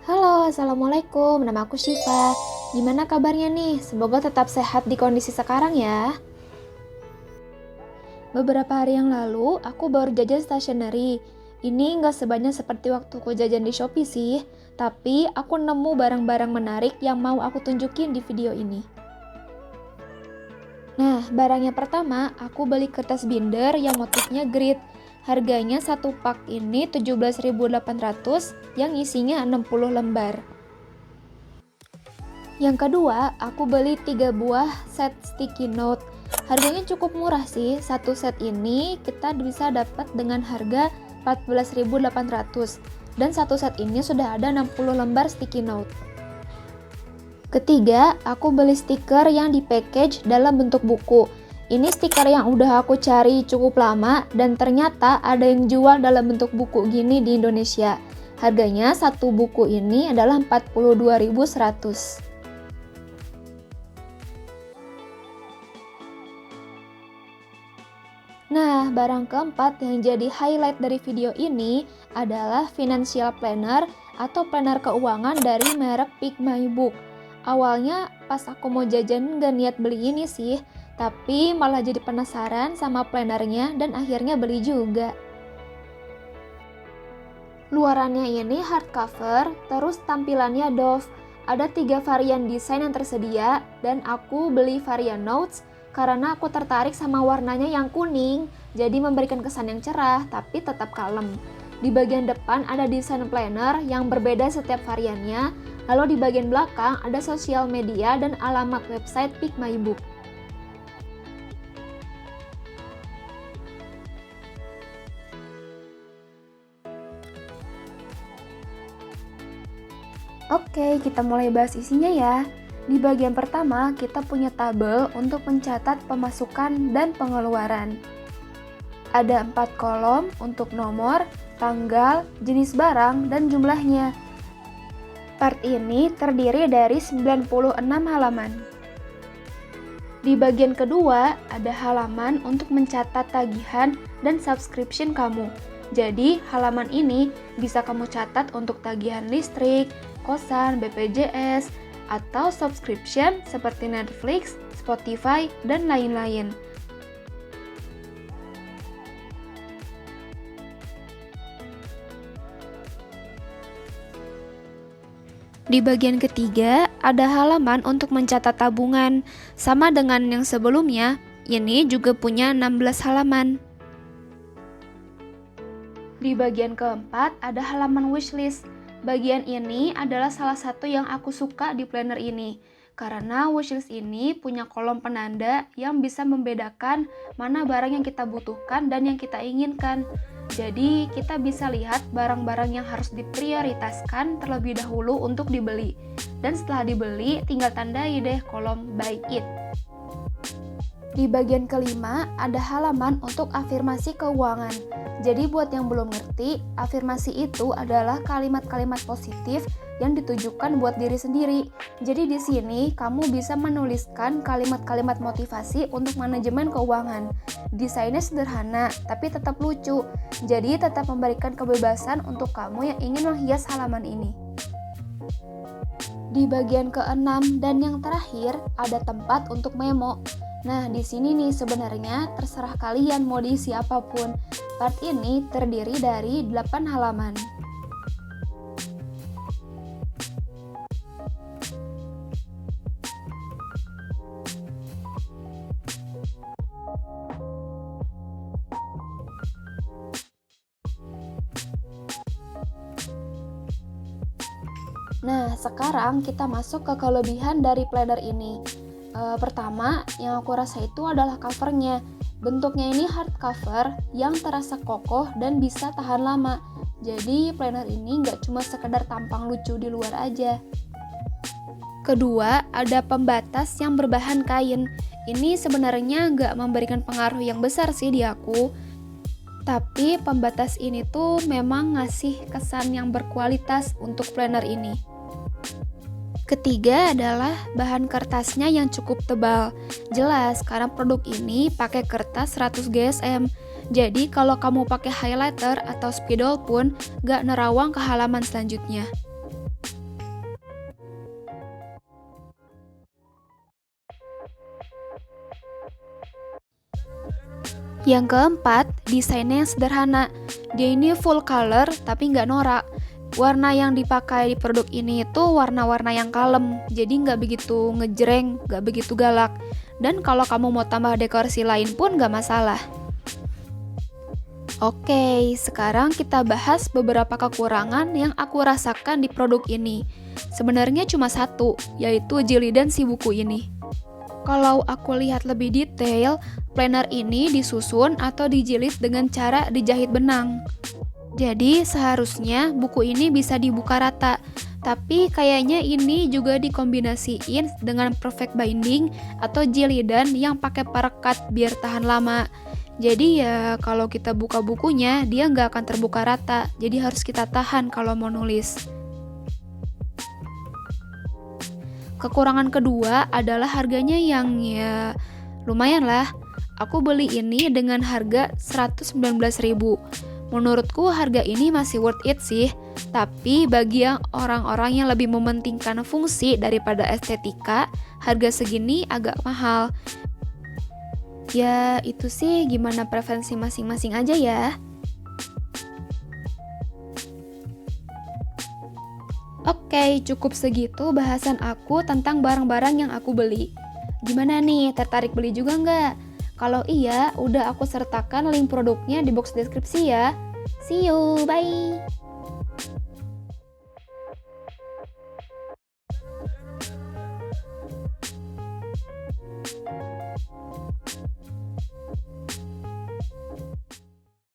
Halo, Assalamualaikum. Nama aku Syifa. Gimana kabarnya nih? Semoga tetap sehat di kondisi sekarang ya. Beberapa hari yang lalu, aku baru jajan stationery. Ini nggak sebanyak seperti waktu aku jajan di Shopee sih, tapi aku nemu barang-barang menarik yang mau aku tunjukin di video ini. Nah, barang yang pertama, aku beli kertas binder yang motifnya grid. Harganya satu pak ini 17.800 yang isinya 60 lembar. Yang kedua, aku beli 3 buah set sticky note. Harganya cukup murah sih. Satu set ini kita bisa dapat dengan harga 14.800. Dan satu set ini sudah ada 60 lembar sticky note. Ketiga, aku beli stiker yang di package dalam bentuk buku. Ini stiker yang udah aku cari cukup lama dan ternyata ada yang jual dalam bentuk buku gini di Indonesia. Harganya satu buku ini adalah 42.100. Nah, barang keempat yang jadi highlight dari video ini adalah financial planner atau planner keuangan dari merek Pick My Book. Awalnya pas aku mau jajan gak niat beli ini sih, tapi malah jadi penasaran sama plannernya dan akhirnya beli juga. Luarannya ini hardcover, terus tampilannya doff. Ada 3 varian desain yang tersedia dan aku beli varian notes karena aku tertarik sama warnanya yang kuning, jadi memberikan kesan yang cerah tapi tetap kalem. Di bagian depan ada desain planner yang berbeda setiap variannya, lalu di bagian belakang ada sosial media dan alamat website Pick My Book. Oke, kita mulai bahas isinya ya. Di bagian pertama, kita punya tabel untuk mencatat pemasukan dan pengeluaran. Ada 4 kolom untuk nomor, tanggal, jenis barang, dan jumlahnya. Part ini terdiri dari 96 halaman. Di bagian kedua, ada halaman untuk mencatat tagihan dan subscription kamu. Jadi, halaman ini bisa kamu catat untuk tagihan listrik, kosan, BPJS, atau subscription seperti Netflix, Spotify, dan lain-lain. Di bagian ketiga, ada halaman untuk mencatat tabungan. Sama dengan yang sebelumnya, ini juga punya 16 halaman. Di bagian keempat, ada halaman wishlist. Bagian ini adalah salah satu yang aku suka di planner ini. Karena wishlist ini punya kolom penanda yang bisa membedakan mana barang yang kita butuhkan dan yang kita inginkan. Jadi kita bisa lihat barang-barang yang harus diprioritaskan terlebih dahulu untuk dibeli. Dan setelah dibeli, tinggal tandai deh kolom buy it. Di bagian kelima, ada halaman untuk afirmasi keuangan. Jadi buat yang belum ngerti, afirmasi itu adalah kalimat-kalimat positif yang ditujukan buat diri sendiri. Jadi di sini kamu bisa menuliskan kalimat-kalimat motivasi untuk manajemen keuangan. Desainnya sederhana, tapi tetap lucu. Jadi tetap memberikan kebebasan untuk kamu yang ingin menghias halaman ini. Di bagian keenam dan yang terakhir, ada tempat untuk memo. Nah, di sini nih sebenarnya terserah kalian mau diisi apapun. Part ini terdiri dari 8 halaman. Nah, sekarang kita masuk ke kelebihan dari planner ini. Pertama, yang aku rasa itu adalah covernya. Bentuknya ini hardcover yang terasa kokoh dan bisa tahan lama. Jadi planner ini nggak cuma sekedar tampang lucu di luar aja. Kedua, ada pembatas yang berbahan kain. Ini sebenarnya nggak memberikan pengaruh yang besar sih di aku. Tapi pembatas ini tuh memang ngasih kesan yang berkualitas untuk planner ini. Ketiga adalah bahan kertasnya yang cukup tebal. Jelas karena produk ini pakai kertas 100 GSM. Jadi kalau kamu pakai highlighter atau spidol pun gak nerawang ke halaman selanjutnya. Yang keempat, desainnya yang sederhana. Dia ini full color tapi nggak norak. Warna yang dipakai di produk ini itu warna-warna yang kalem, jadi nggak begitu ngejreng, nggak begitu galak. Dan kalau kamu mau tambah dekorasi lain pun nggak masalah. Oke, sekarang kita bahas beberapa kekurangan yang aku rasakan di produk ini. Sebenarnya cuma satu, yaitu jilidan si buku ini. Kalau aku lihat lebih detail, planner ini disusun atau dijilid dengan cara dijahit benang. Jadi seharusnya buku ini bisa dibuka rata, tapi kayaknya ini juga dikombinasiin dengan perfect binding atau jilidan yang pakai perekat biar tahan lama. Jadi ya kalau kita buka bukunya dia nggak akan terbuka rata, jadi harus kita tahan kalau mau nulis. Kekurangan kedua adalah harganya yang ya lumayan lah. Aku beli ini dengan harga 119.000. Menurutku harga ini masih worth it sih, tapi bagi yang orang-orang yang lebih mementingkan fungsi daripada estetika, harga segini agak mahal. Ya itu sih gimana preferensi masing-masing aja ya. Oke, cukup segitu bahasan aku tentang barang-barang yang aku beli. Gimana nih, tertarik beli juga nggak? Kalau iya, udah aku sertakan link produknya di box deskripsi ya. See you, bye!